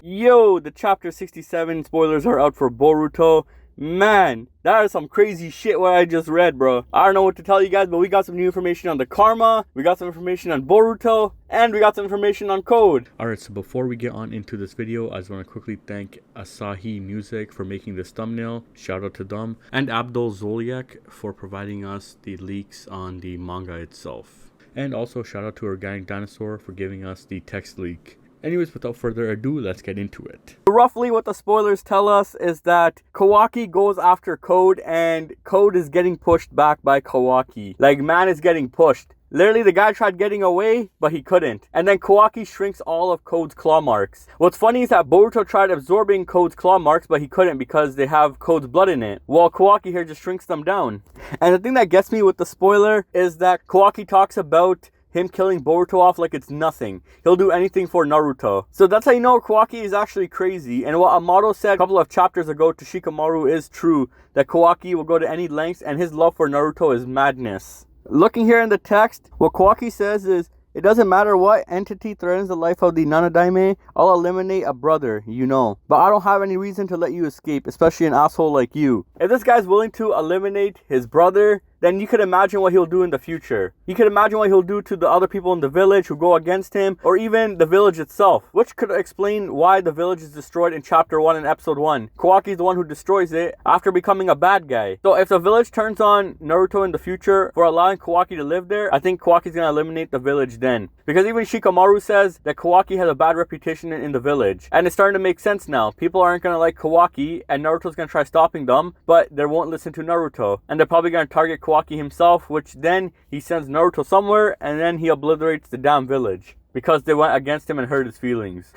Yo, the chapter 67 spoilers are out for Boruto. Man, that is some crazy shit what I just read, bro. I don't know what to tell you guys, but we got some new information on the karma, we got some information on Boruto, and we got some information on code. Alright, so before we get on into this video, I just want to quickly thank Asahi Music for making this thumbnail. Shout out to them. And Abdul Zoliak for providing us the leaks on the manga itself. And also shout out to Organic Dinosaur for giving us the text leak. Anyways, without further ado, let's get into it. Roughly what the spoilers tell us is that Kawaki goes after Code and Code is getting pushed back by Kawaki. Like, man is getting pushed. Literally, the guy tried getting away, but he couldn't. And then Kawaki shrinks all of Code's claw marks. What's funny is that Boruto tried absorbing Code's claw marks, but he couldn't because they have Code's blood in it. While Kawaki here just shrinks them down. And the thing that gets me with the spoiler is that Kawaki talks about him killing Boruto off like it's nothing. He'll do anything for Naruto. So that's how you know Kawaki is actually crazy. And what Amado said a couple of chapters ago to Shikamaru is true. That Kawaki will go to any lengths and his love for Naruto is madness. Looking here in the text, what Kawaki says is, it doesn't matter what entity threatens the life of the Nanadaime, I'll eliminate a brother, you know. But I don't have any reason to let you escape, especially an asshole like you. If this guy's willing to eliminate his brother, then you could imagine what he'll do in the future. You could imagine what he'll do to the other people in the village who go against him, or even the village itself, which could explain why the village is destroyed in chapter 1 and episode 1. Kawaki's the one who destroys it after becoming a bad guy. So if the village turns on Naruto in the future for allowing Kawaki to live there, I think Kawaki's gonna eliminate the village then. Because even Shikamaru says that Kawaki has a bad reputation in the village. And it's starting to make sense now. People aren't gonna like Kawaki, and Naruto's gonna try stopping them, but they won't listen to Naruto. And they're probably gonna target Kawaki himself, which then he sends Naruto somewhere and then he obliterates the damn village because they went against him and hurt his feelings.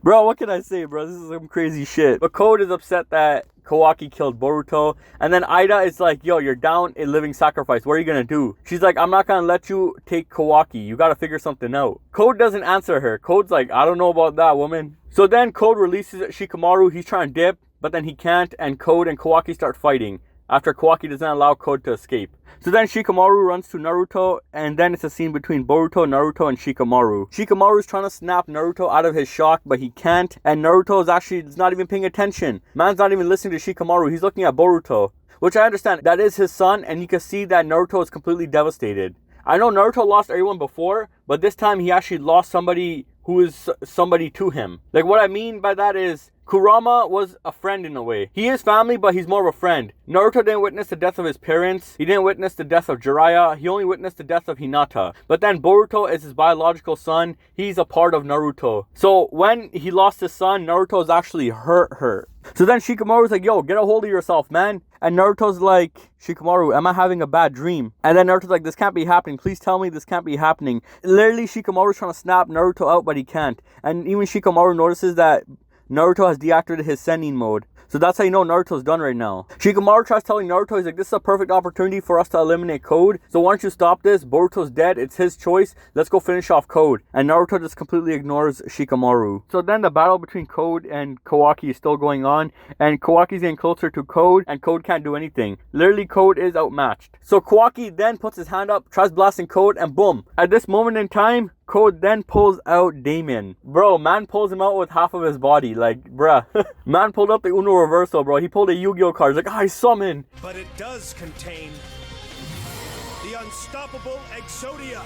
Bro, what can I say, bro? This is some crazy shit. But Code is upset that Kawaki killed Boruto, and then Ida is like, yo, you're down a living sacrifice, what are you gonna do? She's like, I'm not gonna let you take Kawaki, you gotta figure something out. Code doesn't answer her. Code's like, I don't know about that, woman. So then Code releases Shikamaru. He's trying to dip, but then he can't, and Code and Kawaki start fighting after Kawaki doesn't allow Code to escape. So then Shikamaru runs to Naruto, and then it's a scene between Boruto, Naruto, and Shikamaru. Shikamaru is trying to snap Naruto out of his shock, but he can't, and Naruto is not even paying attention. Man's not even listening to Shikamaru, he's looking at Boruto. Which I understand, that is his son, and you can see that Naruto is completely devastated. I know Naruto lost everyone before, but this time he actually lost somebody who is somebody to him. Like, what I mean by that is, Kurama was a friend in a way. He is family, but he's more of a friend. Naruto didn't witness the death of his parents. He didn't witness the death of Jiraiya. He only witnessed the death of Hinata. But then Boruto is his biological son. He's a part of Naruto. So when he lost his son, Naruto's actually hurt. So then Shikamaru's like, yo, get a hold of yourself, man. And Naruto's like, Shikamaru, am I having a bad dream? And then Naruto's like, this can't be happening. Please tell me this can't be happening. Literally, Shikamaru's trying to snap Naruto out, but he can't. And even Shikamaru notices that Naruto has deactivated his Sennin mode. So that's how you know Naruto's done right now. Shikamaru tries telling Naruto, he's like, this is a perfect opportunity for us to eliminate Code. So why don't you stop this? Boruto's dead. It's his choice. Let's go finish off Code. And Naruto just completely ignores Shikamaru. So then the battle between Code and Kawaki is still going on. And Kawaki's getting closer to Code, and Code can't do anything. Literally, Code is outmatched. So Kawaki then puts his hand up, tries blasting Code, and boom. At this moment in time, Code then pulls out Daemon. Bro, man pulls him out with half of his body. Like, bruh. Man pulled up the Uno Reversal, bro. He pulled a Yu-Gi-Oh card. He's like, I summon. But it does contain the unstoppable Exodia.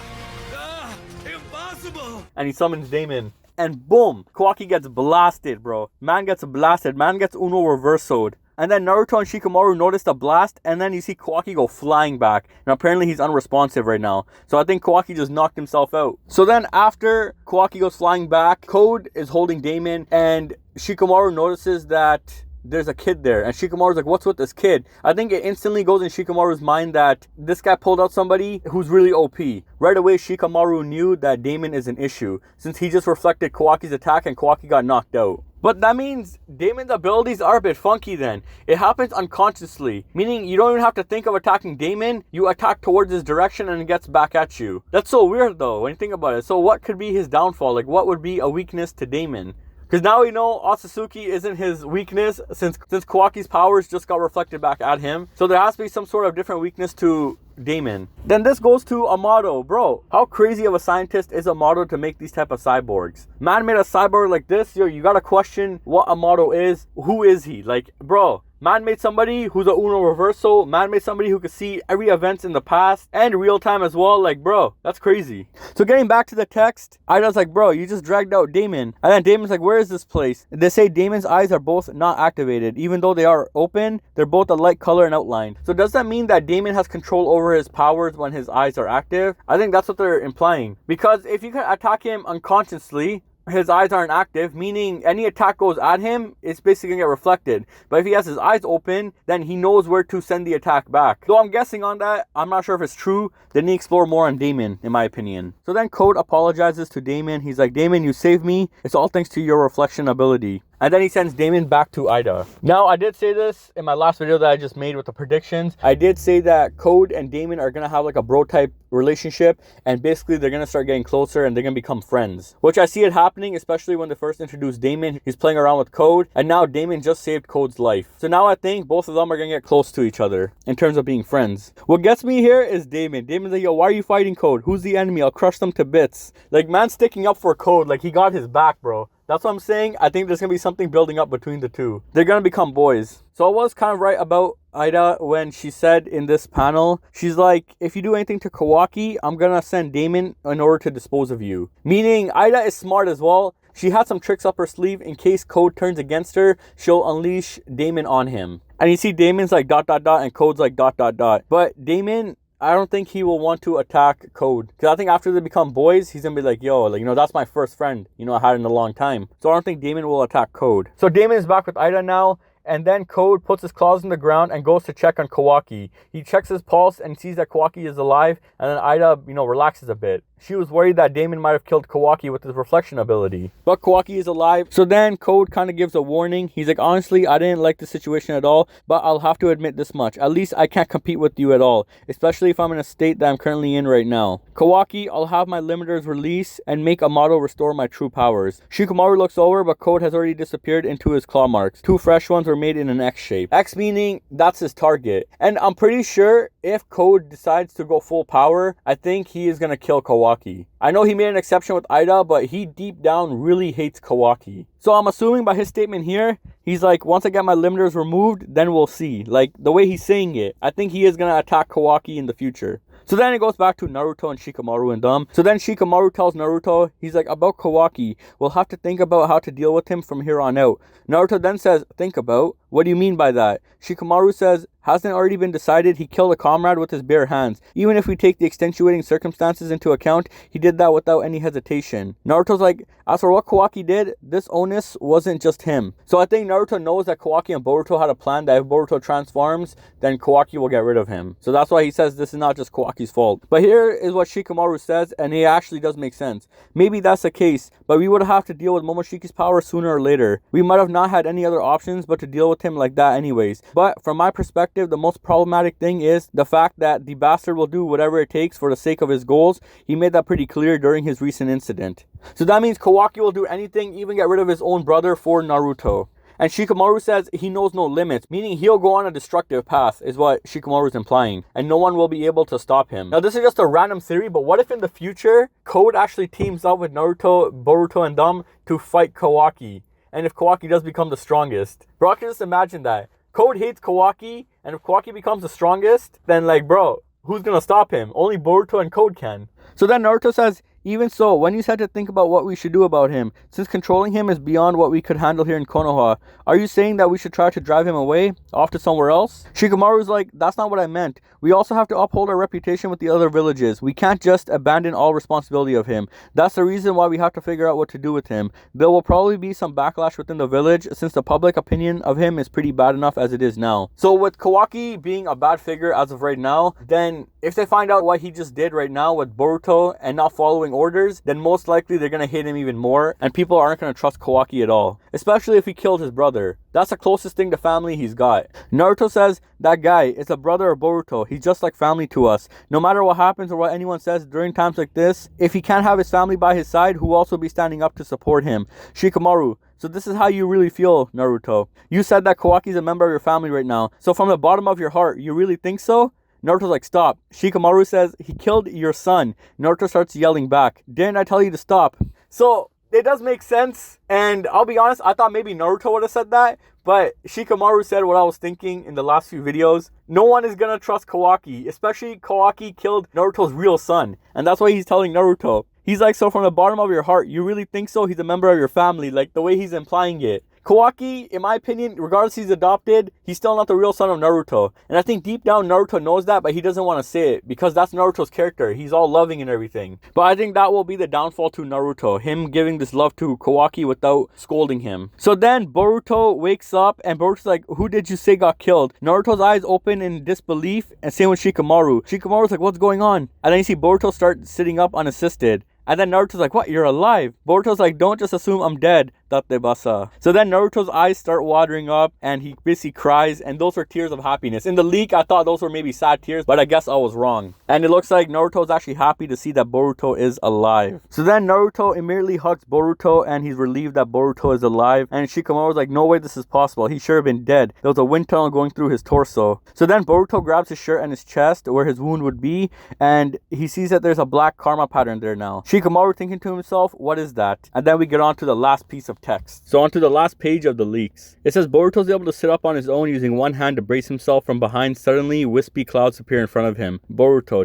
Ah, impossible. And he summons Daemon. And boom, Kawaki gets blasted, bro. Man gets blasted. Man gets Uno Reversoed. And then Naruto and Shikamaru notice the blast, and then you see Kawaki go flying back. And apparently he's unresponsive right now. So I think Kawaki just knocked himself out. So then after Kawaki goes flying back, Code is holding Daemon, and Shikamaru notices that there's a kid there. And Shikamaru's like, what's with this kid? I think it instantly goes in Shikamaru's mind that this guy pulled out somebody who's really OP. Right away, Shikamaru knew that Daemon is an issue, since he just reflected Kawaki's attack and Kawaki got knocked out. But that means Daemon's abilities are a bit funky then. It happens unconsciously, meaning you don't even have to think of attacking Daemon, you attack towards his direction and it gets back at you. That's so weird though, when you think about it. So what could be his downfall? Like, what would be a weakness to Daemon? Because now we know Otsutsuki isn't his weakness since Kawaki's powers just got reflected back at him. So there has to be some sort of different weakness to Daemon. Then this goes to Amato. Bro, how crazy of a scientist is Amato to make these type of cyborgs? Man made a cyborg like this, yo, you gotta question what Amato is. Who is he? Like, bro, man made somebody who's a Uno reversal. Man made somebody who could see every event in the past and real time as well. Like, bro, that's crazy. So getting back to the text, Ida's like, bro, you just dragged out Daemon. And then Daemon's like, where is this place? They say Daemon's eyes are both not activated. Even though they are open, they're both a light color and outline. So does that mean that Daemon has control over his powers when his eyes are active? I think that's what they're implying. Because if you can attack him unconsciously, his eyes aren't active, meaning any attack goes at him, it's basically gonna get reflected. But if he has his eyes open, then he knows where to send the attack back. Though I'm guessing on that, I'm not sure if it's true. They need to explore more on Daemon, in my opinion. So then Code apologizes to Daemon. He's like, Daemon, you saved me. It's all thanks to your reflection ability. And then he sends Daemon back to Ida. Now, I did say this in my last video that I just made with the predictions. I did say that Code and Daemon are going to have like a bro type relationship. And basically, they're going to start getting closer and they're going to become friends. Which I see it happening, especially when they first introduced Daemon. He's playing around with Code. And now Daemon just saved Code's life. So now I think both of them are going to get close to each other in terms of being friends. What gets me here is Daemon. Daemon's like, yo, why are you fighting Code? Who's the enemy? I'll crush them to bits. Like, man's sticking up for Code. Like, he got his back, bro. That's what I'm saying. I think there's going to be something building up between the two. They're going to become boys. So I was kind of right about Ida when she said in this panel, she's like, if you do anything to Kawaki, I'm going to send Daemon in order to dispose of you. Meaning, Ida is smart as well. She had some tricks up her sleeve. In case Code turns against her, she'll unleash Daemon on him. And you see Daemon's like ... and Code's like ... But Daemon, I don't think he will want to attack Code. Because I think after they become boys, he's going to be like, yo, like, you know, that's my first friend, you know, I had in a long time. So I don't think Daemon will attack Code. So Daemon is back with Ida now. And then Code puts his claws in the ground and goes to check on Kawaki. He checks his pulse and sees that Kawaki is alive. And then Ida, you know, relaxes a bit. She was worried that Daemon might have killed Kawaki with his reflection ability. But Kawaki is alive. So then Code kind of gives a warning. He's like, honestly, I didn't like the situation at all. But I'll have to admit this much. At least I can't compete with you at all. Especially if I'm in a state that I'm currently in right now. Kawaki, I'll have my limiters release and make Amato restore my true powers. Shikamaru looks over, but Code has already disappeared into his claw marks. 2 fresh ones were made in an X shape. X meaning that's his target. And I'm pretty sure if Code decides to go full power, I think he is going to kill Kawaki. I know he made an exception with Ida, but he deep down really hates Kawaki. So I'm assuming by his statement here, he's like, once I get my limiters removed, then we'll see. Like, the way he's saying it, I think he is going to attack Kawaki in the future. So then it goes back to Naruto and Shikamaru and them. So then Shikamaru tells Naruto, he's like, about Kawaki, we'll have to think about how to deal with him from here on out. Naruto then says, think about? What do you mean by that? Shikamaru says, hasn't it already been decided he killed a comrade with his bare hands? Even if we take the extenuating circumstances into account, he did that without any hesitation. Naruto's like, as for what Kawaki did, this onus wasn't just him. So I think Naruto knows that Kawaki and Boruto had a plan that if Boruto transforms, then Kawaki will get rid of him. So that's why he says this is not just Kawaki's fault. But here is what Shikamaru says, and it actually does make sense. Maybe that's the case, but we would have to deal with Momoshiki's power sooner or later. We might have not had any other options but to deal with him like that anyways. But from my perspective, the most problematic thing is the fact that the bastard will do whatever it takes for the sake of his goals. He made that pretty clear during his recent incident. So that means Kawaki will do anything, even get rid of his own brother for Naruto. And Shikamaru says he knows no limits, meaning he'll go on a destructive path, is what Shikamaru is implying. And no one will be able to stop him. Now, this is just a random theory, but what if in the future, Code actually teams up with Naruto, Boruto, and them to fight Kawaki? And if Kawaki does become the strongest? Bro, I can just imagine that. Code hates Kawaki, and if Kawaki becomes the strongest, then like, bro, who's gonna stop him? Only Boruto and Code can. So then Naruto says, even so, when you said to think about what we should do about him, since controlling him is beyond what we could handle here in Konoha, are you saying that we should try to drive him away, off to somewhere else? Shikamaru's like, that's not what I meant. We also have to uphold our reputation with the other villages. We can't just abandon all responsibility of him. That's the reason why we have to figure out what to do with him. There will probably be some backlash within the village, since the public opinion of him is pretty bad enough as it is now. So with Kawaki being a bad figure as of right now, then if they find out what he just did right now with Boruto and not following orders, then most likely they're going to hate him even more, and people aren't going to trust Kawaki at all, especially if he killed his brother. That's the closest thing to family he's got. Naruto says, that guy is a brother of Boruto. He's just like family to us. No matter what happens or what anyone says during times like this, if he can't have his family by his side, who will also be standing up to support him? Shikamaru, so this is how you really feel, Naruto. You said that Kawaki's a member of your family right now. So from the bottom of your heart, you really think so? Naruto's like, stop. Shikamaru says, he killed your son. Naruto starts yelling back, didn't I tell you to stop? So it does make sense, and I'll be honest, I thought maybe Naruto would have said that, but Shikamaru said what I was thinking in the last few videos. No one is gonna trust Kawaki, especially Kawaki killed Naruto's real son, and that's why he's telling Naruto. He's like, so from the bottom of your heart, you really think so? He's a member of your family, like the way he's implying it. Kawaki, in my opinion, regardless he's adopted, he's still not the real son of Naruto. And I think deep down Naruto knows that, but he doesn't want to say it because that's Naruto's character. He's all loving and everything. But I think that will be the downfall to Naruto, him giving this love to Kawaki without scolding him. So then Boruto wakes up and Boruto's like, who did you say got killed? Naruto's eyes open in disbelief, and same with Shikamaru. Shikamaru's like, what's going on? And then you see Boruto start sitting up unassisted. And then Naruto's like, what? You're alive? Boruto's like, don't just assume I'm dead. Datebasa. So then Naruto's eyes start watering up and he basically cries, and those are tears of happiness. In the leak, I thought those were maybe sad tears, but I guess I was wrong. And it looks like Naruto's actually happy to see that Boruto is alive. So then Naruto immediately hugs Boruto and he's relieved that Boruto is alive. And Shikamaru's like, no way this is possible. He should have been dead. There was a wind tunnel going through his torso. So then Boruto grabs his shirt and his chest where his wound would be, and he sees that there's a black karma pattern there now. Shikamaru thinking to himself, what is that? And then we get on to the last piece of text. So onto the last page of the leaks. It says Boruto's able to sit up on his own using one hand to brace himself from behind. Suddenly, wispy clouds appear in front of him. Boruto, ...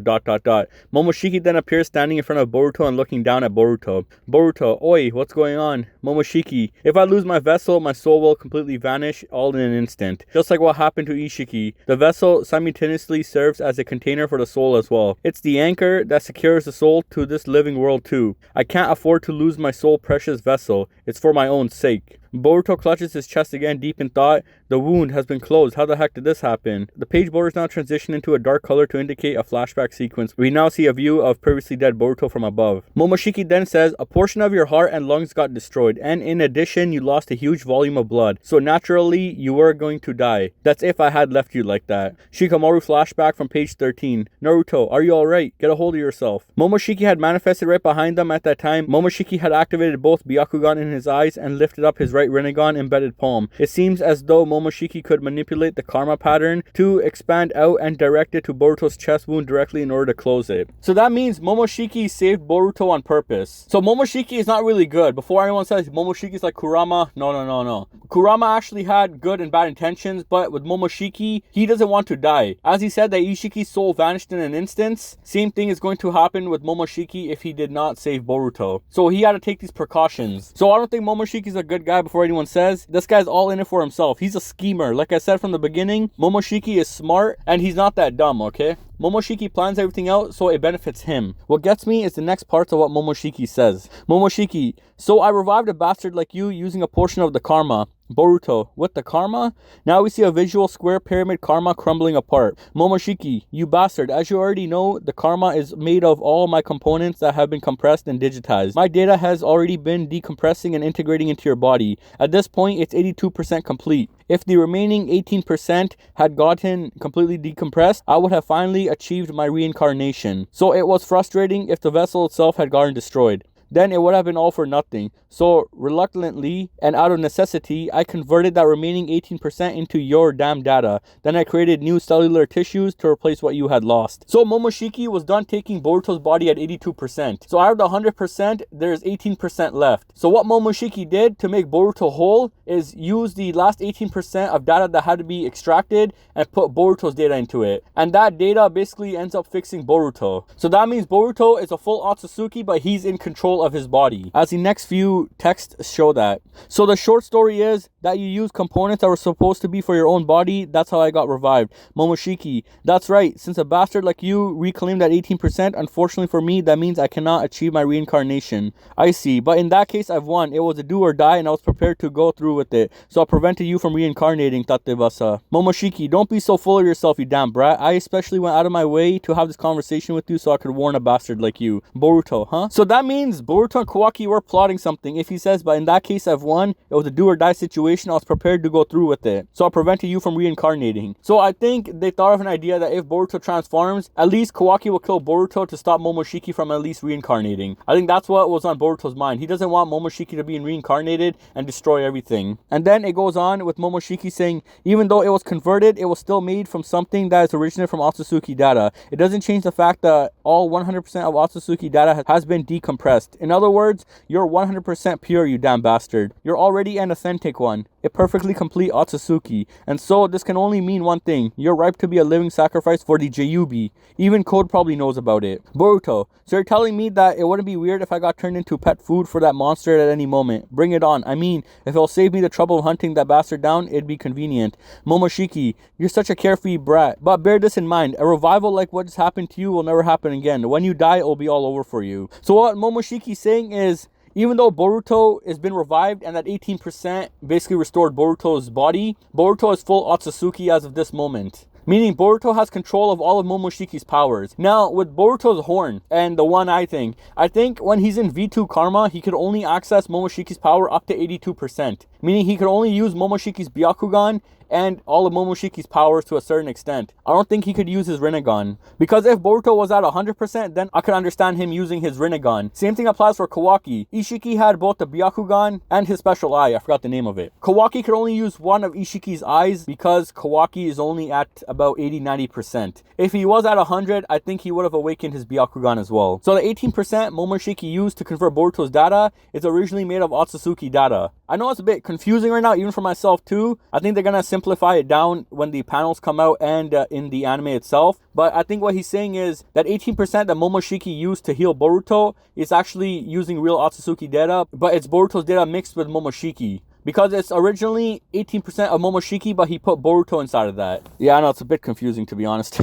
Momoshiki then appears standing in front of Boruto and looking down at Boruto. Boruto, oi, what's going on? Momoshiki, if I lose my vessel, my soul will completely vanish all in an instant. Just like what happened to Ishiki. The vessel simultaneously serves as a container for the soul as well. It's the anchor that secures the soul to this living world too. I can't afford to lose my soul precious vessel. It's for my own sake. Boruto clutches his chest again, deep in thought. The wound has been closed. How the heck did this happen? The page borders now transition into a dark color to indicate a flashback sequence. We now see a view of previously dead Boruto from above. Momoshiki then says, a portion of your heart and lungs got destroyed, and in addition, you lost a huge volume of blood. So naturally, you were going to die. That's if I had left you like that. Shikamaru flashback from page 13. Naruto, are you alright? Get a hold of yourself. Momoshiki had manifested right behind them at that time. Momoshiki had activated both Byakugan in his eyes and lifted up his right Rinnegan embedded palm. It seems as though Momoshiki could manipulate the karma pattern to expand out and direct it to Boruto's chest wound directly in order to close it. So that means Momoshiki saved Boruto on purpose. So Momoshiki is not really good. Before anyone says Momoshiki is like Kurama, no. Kurama actually had good and bad intentions, but with Momoshiki, he doesn't want to die. As he said that Ishiki's soul vanished in an instant, same thing is going to happen with Momoshiki if he did not save Boruto. So he had to take these precautions. So I don't think Momoshiki's a good guy before anyone says. This guy's all in it for himself. He's a schemer. Like I said from the beginning, Momoshiki is smart and he's not that dumb, okay? Momoshiki plans everything out so it benefits him. What gets me is the next parts of what Momoshiki says. Momoshiki, so I revived a bastard like you using a portion of the karma. Boruto, with the karma? Now we see a visual square pyramid karma crumbling apart. Momoshiki, you bastard, as you already know, the karma is made of all my components that have been compressed and digitized. My data has already been decompressing and integrating into your body. At this point, it's 82% complete. If the remaining 18% had gotten completely decompressed, I would have finally achieved my reincarnation. So it was frustrating if the vessel itself had gotten destroyed. Then it would have been all for nothing. So reluctantly and out of necessity, I converted that remaining 18% into your damn data. Then I created new cellular tissues to replace what you had lost. So Momoshiki was done taking Boruto's body at 82%. So out of the 100%, there's 18% left. So what Momoshiki did to make Boruto whole is use the last 18% of data that had to be extracted and put Boruto's data into it. And that data basically ends up fixing Boruto. So that means Boruto is a full Otsutsuki, but he's in control of his body, as the next few texts show that. So the short story is that you use components that were supposed to be for your own body. That's how I got revived. Momoshiki, that's right. Since a bastard like you reclaimed that 18%, unfortunately for me, that means I cannot achieve my reincarnation. I see, but in that case, I've won. It was a do or die, and I was prepared to go through with it. So I prevented you from reincarnating, Tatebasa. Momoshiki, don't be so full of yourself, you damn brat. I especially went out of my way to have this conversation with you so I could warn a bastard like you. Boruto, huh? So that means Boruto and Kawaki were plotting something. If he says, but in that case I've won, it was a do or die situation, I was prepared to go through with it. So I prevented you from reincarnating. So I think they thought of an idea that if Boruto transforms, at least Kawaki will kill Boruto to stop Momoshiki from at least reincarnating. I think that's what was on Boruto's mind. He doesn't want Momoshiki to be reincarnated and destroy everything. And then it goes on with Momoshiki saying, even though it was converted, it was still made from something that is originated from Otsutsuki data. It doesn't change the fact that all 100% of Otsutsuki data has been decompressed. In other words, you're 100% pure, you damn bastard. You're already an authentic one, a perfectly complete Otsutsuki. And so this can only mean one thing. You're ripe to be a living sacrifice for the Jayubi. Even Code probably knows about it. Boruto, so you're telling me that it wouldn't be weird if I got turned into pet food for that monster at any moment. Bring it on. I mean, if it'll save me the trouble of hunting that bastard down, it'd be convenient. Momoshiki, you're such a carefree brat. But bear this in mind, a revival like what just happened to you will never happen again. When you die, it'll be all over for you. So what Momoshiki's saying is, even though Boruto has been revived and that 18% basically restored Boruto's body, Boruto is full Otsutsuki as of this moment. Meaning Boruto has control of all of Momoshiki's powers. Now, with Boruto's horn and the one-eye thing, I think when he's in V2 Karma, he could only access Momoshiki's power up to 82%. Meaning he could only use Momoshiki's Byakugan and all of Momoshiki's powers to a certain extent. I don't think he could use his Rinnegan. Because if Boruto was at 100%, then I could understand him using his Rinnegan. Same thing applies for Kawaki. Ishiki had both the Byakugan and his special eye. I forgot the name of it. Kawaki could only use one of Ishiki's eyes because Kawaki is only at about 80-90%. If he was at 100, I think he would have awakened his Byakugan as well. So the 18% Momoshiki used to convert Boruto's data is originally made of Otsutsuki data. I know it's a bit confusing right now, even for myself too. I think they're gonna simplify it down when the panels come out and in the anime itself. But I think what he's saying is that 18% that Momoshiki used to heal Boruto is actually using real Otsutsuki data, but it's Boruto's data mixed with Momoshiki. Because it's originally 18% of Momoshiki, but he put Boruto inside of that. Yeah, I know, it's a bit confusing to be honest.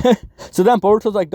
So then Boruto's like ...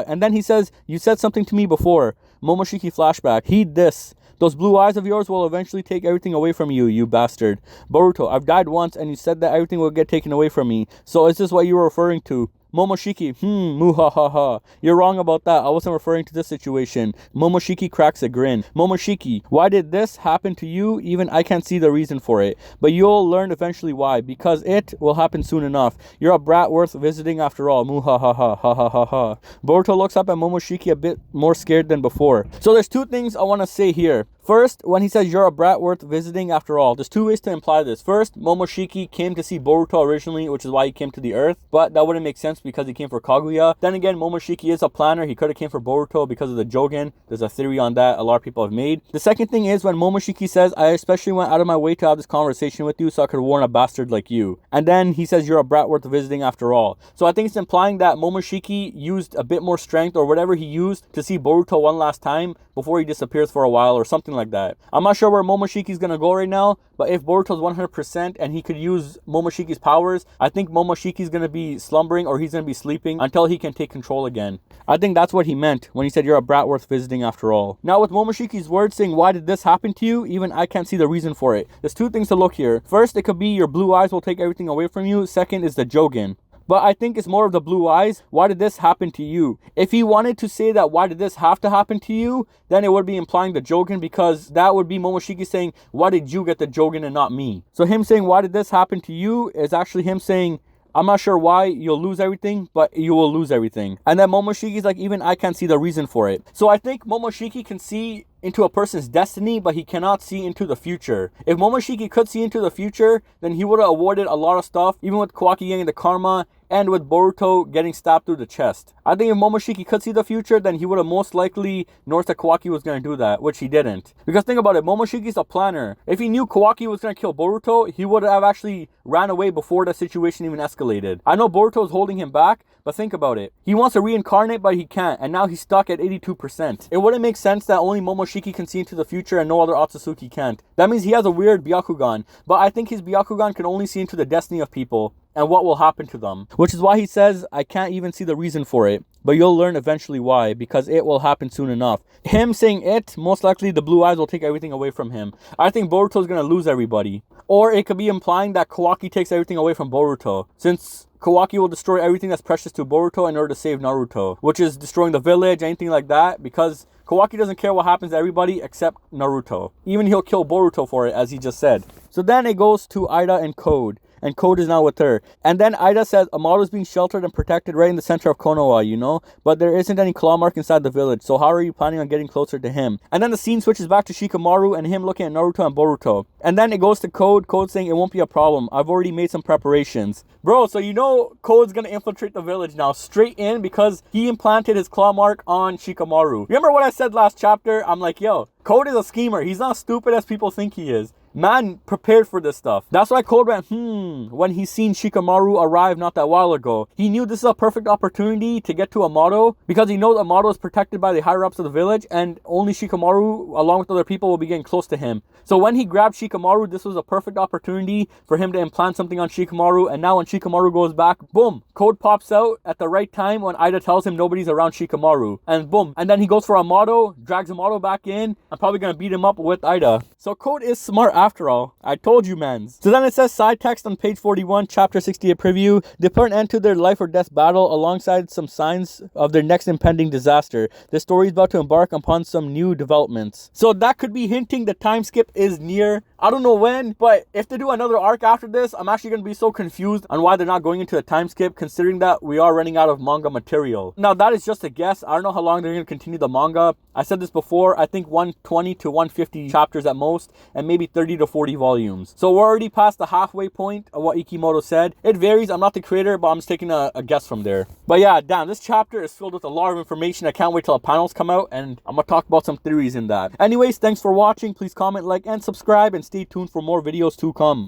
And then he says, you said something to me before. Momoshiki flashback. Heed this. Those blue eyes of yours will eventually take everything away from you, you bastard. Boruto, I've died once and you said that everything will get taken away from me. So is this what you were referring to? Momoshiki, muhahaha. You're wrong about that. I wasn't referring to this situation. Momoshiki cracks a grin. Momoshiki, why did this happen to you? Even I can't see the reason for it. But you'll learn eventually why. Because it will happen soon enough. You're a brat worth visiting after all. Muhahaha. Ha ha ha ha. Boruto looks up at Momoshiki a bit more scared than before. So there's two things I want to say here. First, when he says you're a brat worth visiting after all, there's two ways to imply this. First, Momoshiki came to see Boruto originally, which is why he came to the Earth, but that wouldn't make sense because he came for Kaguya. Then again, Momoshiki is a planner. He could have came for Boruto because of the jougan. There's a theory on that a lot of people have made. The second thing is when Momoshiki says, I especially went out of my way to have this conversation with you so I could warn a bastard like you. And then he says you're a brat worth visiting after all. So I think it's implying that Momoshiki used a bit more strength or whatever he used to see Boruto one last time before he disappears for a while or something like that. I'm not sure where Momoshiki's gonna go right now, but if Boruto's 100% and he could use Momoshiki's powers, I think Momoshiki's gonna be slumbering or he's gonna be sleeping until he can take control again. I think that's what he meant when he said you're a brat worth visiting after all. Now with Momoshiki's words saying why did this happen to you, even I can't see the reason for it. There's two things to look here. First, it could be your blue eyes will take everything away from you. Second is the jougan. But I think it's more of the blue eyes. Why did this happen to you? If he wanted to say that why did this have to happen to you, then it would be implying the jougan because that would be Momoshiki saying, why did you get the jougan and not me? So him saying why did this happen to you is actually him saying, I'm not sure why you'll lose everything, but you will lose everything. And then Momoshiki's like, even I can't see the reason for it. So I think Momoshiki can see into a person's destiny, but he cannot see into the future. If Momoshiki could see into the future, then he would have avoided a lot of stuff, even with Kawaki getting the karma and with Boruto getting stabbed through the chest. I think if Momoshiki could see the future, then he would have most likely known that Kawaki was going to do that, which he didn't. Because think about it, Momoshiki's a planner. If he knew Kawaki was going to kill Boruto, he would have actually ran away before the situation even escalated. I know Boruto is holding him back, but think about it. He wants to reincarnate, but he can't, and now he's stuck at 82%. It wouldn't make sense that only Momoshiki can see into the future and no other Otsutsuki can't. That means he has a weird Byakugan, but I think his Byakugan can only see into the destiny of people and what will happen to them. Which is why he says, I can't even see the reason for it. But you'll learn eventually why, because it will happen soon enough. Him saying it, most likely the blue eyes will take everything away from him. I think Boruto's gonna lose everybody. Or it could be implying that Kawaki takes everything away from Boruto. Since Kawaki will destroy everything that's precious to Boruto in order to save Naruto, which is destroying the village, anything like that, because Kawaki doesn't care what happens to everybody except Naruto. Even he'll kill Boruto for it, as he just said. So then it goes to Ida and Code. And Code is now with her. And then Ida says Amado is being sheltered and protected right in the center of Konoha, you know? But there isn't any claw mark inside the village, so how are you planning on getting closer to him? And then the scene switches back to Shikamaru and him looking at Naruto and Boruto. And then it goes to Code saying it won't be a problem. I've already made some preparations. Bro, so you know Code's gonna infiltrate the village now, straight in, because he implanted his claw mark on Shikamaru. Remember what I said last chapter? I'm like, yo, Code is a schemer. He's not stupid as people think he is. Man prepared for this stuff. That's why Code went, when he seen Shikamaru arrive not that while ago. He knew this is a perfect opportunity to get to Amado because he knows Amado is protected by the higher-ups of the village and only Shikamaru, along with other people, will be getting close to him. So when he grabbed Shikamaru, this was a perfect opportunity for him to implant something on Shikamaru, and now when Shikamaru goes back, boom, Code pops out at the right time when Ida tells him nobody's around Shikamaru. And boom, and then he goes for Amado, drags Amado back in, and probably gonna beat him up with Ida. So Code is smart after all. I told you, mans. So then it says side text on page 41, chapter 68 preview. They put an end to their life or death battle alongside some signs of their next impending disaster. The story is about to embark upon some new developments. So that could be hinting the time skip is near. I don't know when, but if they do another arc after this, I'm actually going to be so confused on why they're not going into a time skip, considering that we are running out of manga material. Now, that is just a guess. I don't know how long they're going to continue the manga. I said this before, I think 120 to 150 chapters at most, and maybe 30 to 40 volumes. So we're already past the halfway point of what Ikimoto said. It varies. I'm not the creator, but I'm just taking a guess from there. But yeah, damn, this chapter is filled with a lot of information. I can't wait till the panels come out, and I'm going to talk about some theories in that. Anyways, thanks for watching. Please comment, like, and subscribe, and stay tuned for more videos to come.